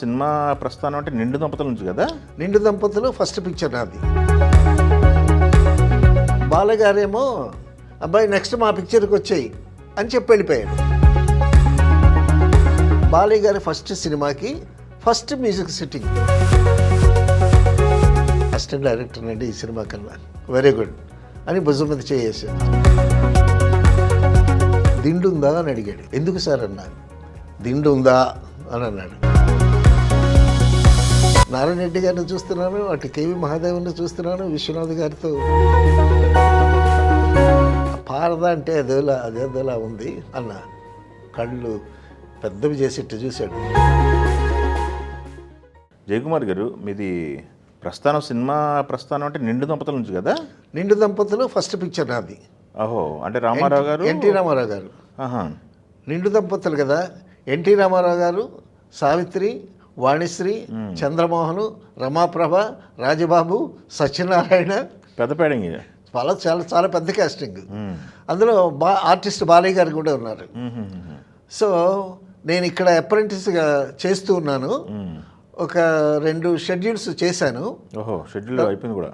Cinema ప్రస్థానం అంటే నిండు దంపతుల నుంచి కదా. నిండు దంపతులు ఫస్ట్ పిక్చర్ నాది. బాలగారేమో అబ్బాయి నెక్స్ట్ మా పిక్చర్కి వచ్చాయి అని చెప్పి వెళ్ళిపోయాడు. బాలయ్య గారి ఫస్ట్ సినిమాకి first music sitting. Assistant director అండి ఈ సినిమా కన్నా, వెరీ గుడ్ అని భుజం మీద చేసాడు. దిండు ఉందా అని అడిగాడు. ఎందుకు సార్ అన్నాను. దిండు ఉందా అని అన్నాడు. నారాయణ రెడ్డి గారిని చూస్తున్నాను, అటు కేవి మహాదేవుని చూస్తున్నాను, విశ్వనాథ్ గారితో పారదా అంటే అదేదోలా ఉంది అన్న. కళ్ళు పెద్దవి చేసేట్టు చూశాడు. జయకుమార్ గారు, మీది ప్రస్థానం సినిమా ప్రస్థానం అంటే నిండు దంపతుల నుంచి కదా. నిండు దంపతులు ఫస్ట్ పిక్చర్ నాది. ఓహో, అంటే రామారావు గారు, ఎన్టీ రామారావు గారు. నిండు దంపతులు కదా. ఎన్టీ రామారావు గారు, సావిత్రి, వాణిశ్రీ, చంద్రమోహన్, రమాప్రభ, రాజబాబు, సత్యనారాయణ. పెద్ద పేడింగ్. చాలా చాలా పెద్ద కాస్టింగ్. అందులో ఆర్టిస్ట్ బాలయ్య గారు కూడా ఉన్నారు. సో నేను ఇక్కడ అప్రెంటిస్గా చేస్తూ ఉన్నాను. ఒక 2 షెడ్యూల్స్ చేశాను. ఓహో, షెడ్యూల్ అయిపోయింది కూడా.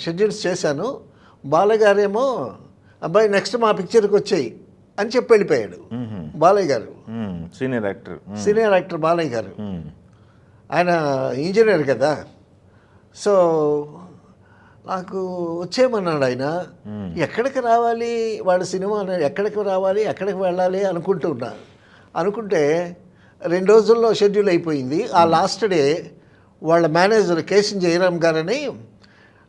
షెడ్యూల్స్ చేశాను. బాలగారేమో అబ్బాయి నెక్స్ట్ మా పిక్చర్కి వచ్చాయి అని చెప్పి వెళ్ళిపోయాడు. బాలయ్య గారు సీనియర్ యాక్టర్ బాలయ్య గారు. ఆయన ఇంజనీర్ కదా. సో నాకు వచ్చేయమన్నాడు ఆయన. ఎక్కడికి రావాలి వాళ్ళ సినిమా, ఎక్కడికి రావాలి, ఎక్కడికి వెళ్ళాలి అనుకుంటే 2 రోజుల్లో షెడ్యూల్ అయిపోయింది. ఆ లాస్ట్ డే వాళ్ళ మేనేజర్ కేసీ జయరామ్ గారని,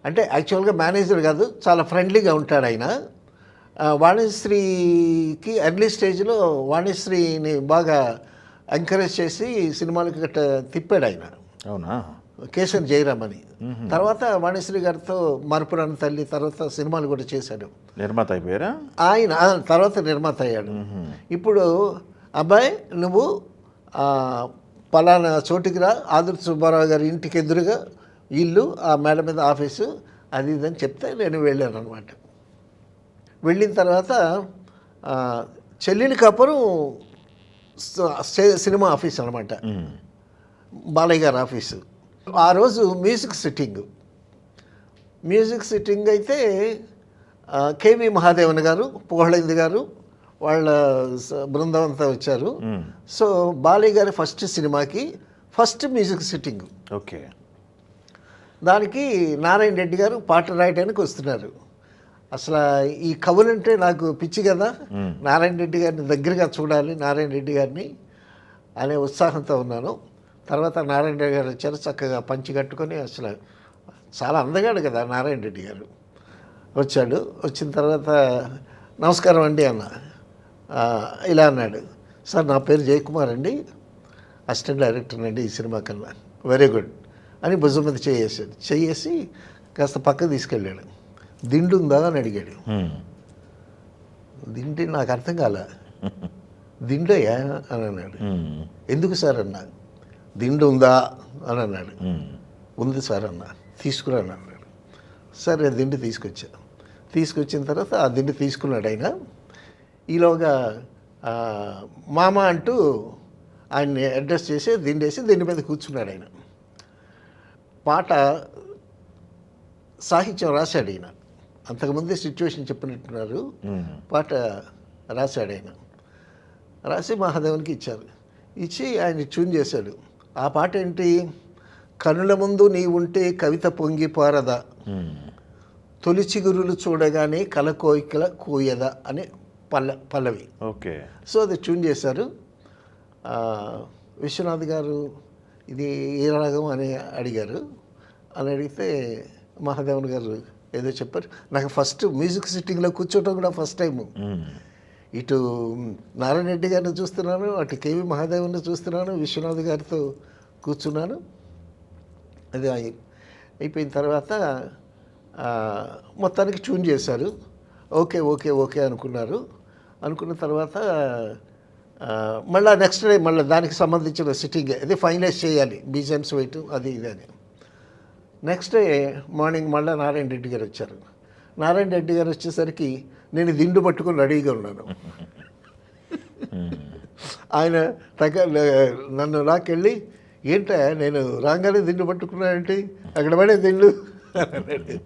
అంటే యాక్చువల్గా మేనేజర్ కాదు, చాలా ఫ్రెండ్లీగా ఉంటాడు ఆయన. వాణిశ్రీకి ఎర్లీ స్టేజ్లో వాణిశ్రీని బాగా ఎంకరేజ్ చేసి సినిమాలకి గట్ట తిప్పాడు ఆయన. అవునా? కేసీ జయరామ్ అని. తర్వాత వాణిశ్రీ గారితో మరపురాని తల్లి, తర్వాత సినిమాలు కూడా చేశాడు. నిర్మాత అయిపోయారా ఆయన? తర్వాత నిర్మాత అయ్యాడు. ఇప్పుడు అబ్బాయి నువ్వు పలానా చోటుకి రా, ఆదుర్తి సుబ్బారావు గారి ఇంటికి ఎదురుగా ఇల్లు, ఆ మేడ మీద ఆఫీసు, అది ఇదని చెప్తే నేను వెళ్ళాను అనమాట. వెళ్ళిన తర్వాత చెల్లిని కాపురం సినిమా ఆఫీస్ అనమాట, బాలయ్య గారి ఆఫీసు. ఆ రోజు మ్యూజిక్ సిట్టింగ్ అయితే కేవి మహాదేవన్ గారు, పుగళేంద్ర గారు, వాళ్ళ బృందం అంతా వచ్చారు. సో బాలయ్య గారి ఫస్ట్ సినిమాకి ఫస్ట్ మ్యూజిక్ సిట్టింగ్. ఓకే. దానికి నారాయణ రెడ్డి గారు పాట రాయడానికి వస్తున్నారు. అసలు ఈ కవులంటే నాకు పిచ్చి కదా. నారాయణ రెడ్డి గారిని దగ్గరగా చూడాలి, నారాయణ రెడ్డి గారిని అనే ఉత్సాహంతో ఉన్నాను. తర్వాత నారాయణ రెడ్డి గారు వచ్చారు, చక్కగా పంచి కట్టుకొని. అసలు చాలా అందగాడు కదా నారాయణ రెడ్డి గారు. వచ్చాడు. వచ్చిన తర్వాత నమస్కారం అండి అన్న. ఇలా అన్నాడు, సార్ నా పేరు జయకుమార్ అండి, అసిస్టెంట్ డైరెక్టర్ అండి ఈ సినిమా కన్నా, వెరీ గుడ్ అని భుజం మీద చేసి కాస్త పక్కకు తీసుకెళ్ళాడు. దిండు ఉందా అని అడిగాడు. దిండి నాకు అర్థం కాల. దిండయ్యా అని అన్నాడు. ఎందుకు సార్ అన్నా. దిండు ఉందా అని అన్నాడు. ఉంది సార్ అన్న. తీసుకురా అని అన్నాడు. సరే దిండు తీసుకొచ్చిన తర్వాత ఆ దిండు తీసుకున్నాడు ఆయన. ఈలోగా మామ అంటూ ఆయన్ని అడ్రస్ చేసి దిండేసి దిండు మీద కూర్చున్నాడు ఆయన. పాట సాహిత్యం రాశాడు ఆయన. అంతకుముందే సిచ్యువేషన్ చెప్పినట్టున్నారు. పాట రాశాడు ఆయన. రాసి మహాదేవునికి ఇచ్చి ఆయన ట్యూన్ చేశాడు. ఆ పాట ఏంటి? కనుల ముందు నీ ఉంటే కవిత పొంగి పారదా, తొలి చిగురులు చూడగానే కలకోయికల కూయదా అనే పల్లవి. ఓకే. సో అది ట్యూన్ చేశారు. విశ్వనాథ్ గారు ఇది ఏ రాగం అని అడిగారు. అని అడిగితే మహాదేవన్ గారు ఏదో చెప్పారు. నాకు ఫస్ట్ మ్యూజిక్ సిట్టింగ్లో కూర్చోవటం కూడా ఫస్ట్ టైము. ఇటు నారాయణ రెడ్డి గారిని చూస్తున్నాను, అటు కేవి మహాదేవన్ని చూస్తున్నాను, విశ్వనాథ్ గారితో కూర్చున్నాను. అది అయిపోయిన తర్వాత మొత్తానికి ట్యూన్ చేశారు. ఓకే అనుకున్న తర్వాత మళ్ళీ నెక్స్ట్ డే మళ్ళీ దానికి సంబంధించిన సిట్టింగ్ అది ఫైనలైజ్ చేయాలి, బీజిఎమ్స్ వెయిట్ అది ఇది అని. నెక్స్ట్ డే మార్నింగ్ మళ్ళీ నారాయణ రెడ్డి గారు వచ్చారు. నారాయణ రెడ్డి గారు వచ్చేసరికి నేను దిండు పట్టుకొని రెడీగా ఉన్నాను. ఆయన నన్ను లాకెళ్ళి ఏంటా నేను రాగానే దిండు పట్టుకున్నానంటే అక్కడ పడే దిండు అన్నాడు.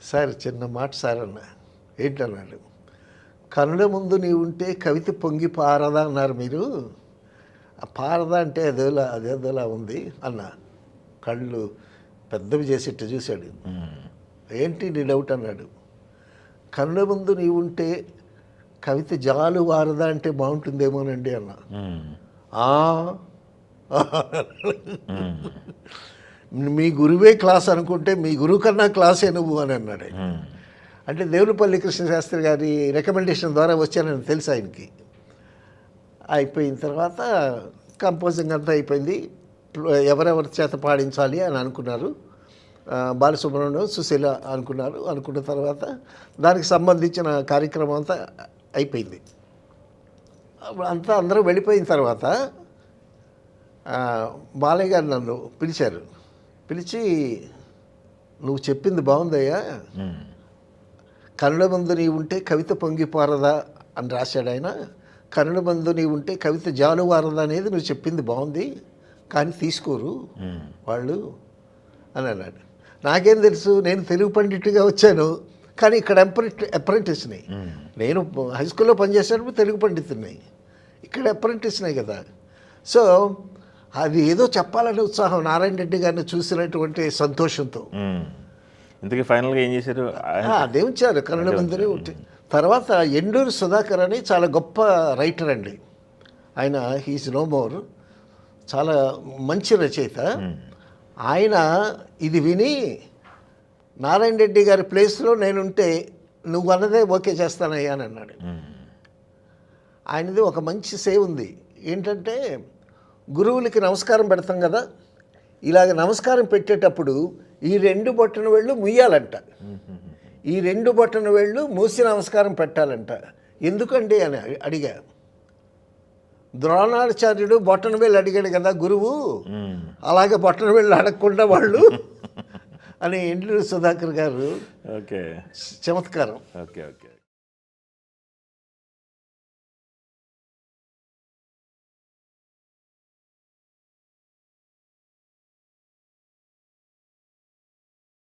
సార్ చిన్న మాట సార్ అన్న. ఏంటన్నాడు. కనుల ముందు నీ ఉంటే కవిత పొంగి పారదా అన్నారు మీరు. ఆ పారదా అంటే అదేదోలా ఉంది అన్న. కళ్ళు పెద్దవి చేసేట్టు చూశాడు. ఏంటి నీ డౌట్ అన్నాడు. కనుల ముందు నీ ఉంటే కవిత జాలు వారదా అంటే బాగుంటుందేమోనండి అన్న. మీ గురువే క్లాస్ అనుకుంటే మీ గురువు కన్నా క్లాసే నువ్వు అని అన్నాడు. అంటే దేవులపల్లి కృష్ణశాస్త్రి గారి రికమెండేషన్ ద్వారా వచ్చానని తెలుసు ఆయనకి. అయిపోయిన తర్వాత కంపోజింగ్ అంతా అయిపోయింది. ఎవరెవరి చేత పాడించాలి అని అనుకున్నారు. బాలసుబ్రహ్మణ్యం, సుశీల అనుకున్నారు. అనుకున్న తర్వాత దానికి సంబంధించిన కార్యక్రమం అంతా అయిపోయింది. అంతా అందరూ వెళ్ళిపోయిన తర్వాత బాలయ్య గారు నన్ను పిలిచారు. పిలిచి నువ్వు చెప్పింది బాగుందయ్యా, కనుల ముందు నీ ఉంటే కవిత పొంగిపారదా అని రాశాడు ఆయన. కనుల ముందు నీ ఉంటే కవిత జాలువారదా అనేది నువ్వు చెప్పింది బాగుంది, కానీ తీసుకోరు వాళ్ళు అని అన్నాడు. నాకేం తెలుసు, నేను తెలుగు పండిట్గా వచ్చాను, కానీ ఇక్కడ అప్రెంటిస్ని. నేను హై స్కూల్లో పనిచేసేటప్పుడు తెలుగు పండితుని, ఇక్కడ అప్రెంటిస్నే కదా. సో అది ఏదో చెప్పాలనే ఉత్సాహం నారాయణ రెడ్డి గారిని చూసినటువంటి సంతోషంతో. ఇంతకీ ఫైనల్గా ఏం చేశారు? అదే ఉంచారు కన్నడ ముందరే ఉంటే. తర్వాత ఎండూరు సుధాకర్ అని చాలా గొప్ప రైటర్ అండి ఆయన. హీస్ నో మోర్, చాలా మంచి రచయిత. ఆయన ఇది విని నారాయణ రెడ్డి గారి ప్లేస్లో నేనుంటే నువ్వు అన్నదే ఓకే చేస్తానయ్యా అని అన్నాడు. ఆయనది ఒక మంచి సేవ్ ఉంది. ఏంటంటే గురువులకి నమస్కారం పెడతాం కదా, ఇలాగ నమస్కారం పెట్టేటప్పుడు ఈ 2 బొట్టన వేళ్ళు ముయ్యాలంట, ఈ 2 బొట్టన వేళ్ళు మూసి నమస్కారం పెట్టాలంట. ఎందుకండి అని అడిగా. ద్రోణాచార్యుడు బొట్టన వేళ్ళు అడిగాడు కదా గురువు, అలాగే బొట్టన వేళ్ళు అడగకుండా వాళ్ళు అని ఎండ్లూరు సుధాకర్ గారు ఓకే చమత్కారం. Okay okay